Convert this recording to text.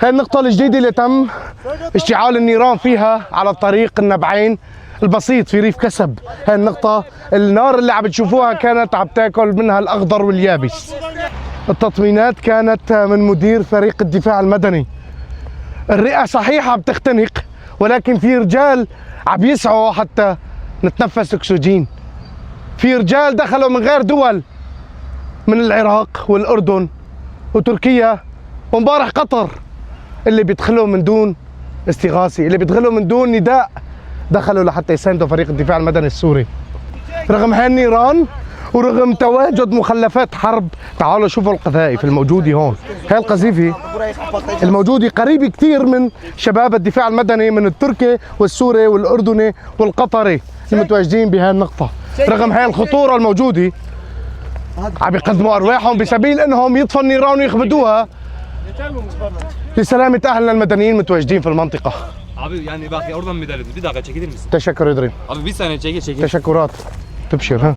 هاي النقطة الجديدة اللي تم اشتعال النيران فيها على طريق النبعين البسيط في ريف كسب. هاي النقطة النار اللي عم تشوفوها كانت عم تاكل منها الأخضر واليابس. التطمينات كانت من مدير فريق الدفاع المدني. الرئة صحيح عم تختنق، ولكن في رجال عم يسعوا حتى نتنفس أكسجين. في رجال دخلوا من غير دول، من العراق والأردن وتركيا ومبارح قطر، اللي بيدخلوا من دون استغاثة، اللي بيدخلوا من دون نداء، دخلوا لحتى يساندوا فريق الدفاع المدني السوري. رغم هاي النيران ورغم تواجد مخلفات حرب، تعالوا شوفوا القذائف الموجودة هون. هاي القذيفة الموجودة قريبة كثير من شباب الدفاع المدني من التركي والسوري والأردني والقطري المتواجدين بهاي النقطة. رغم هاي الخطورة الموجودة عم يقدموا أرواحهم بسبيل أنهم يطفوا النيران ويخبدوها لسلامة أهلنا المدنيين المتواجدين في المنطقة. Abi yani bak oradan müdahale edin. Bir dakika çekilir misin? تشكر إدريم. Abi bir saniye çekil. تشكرات. تبشر ها.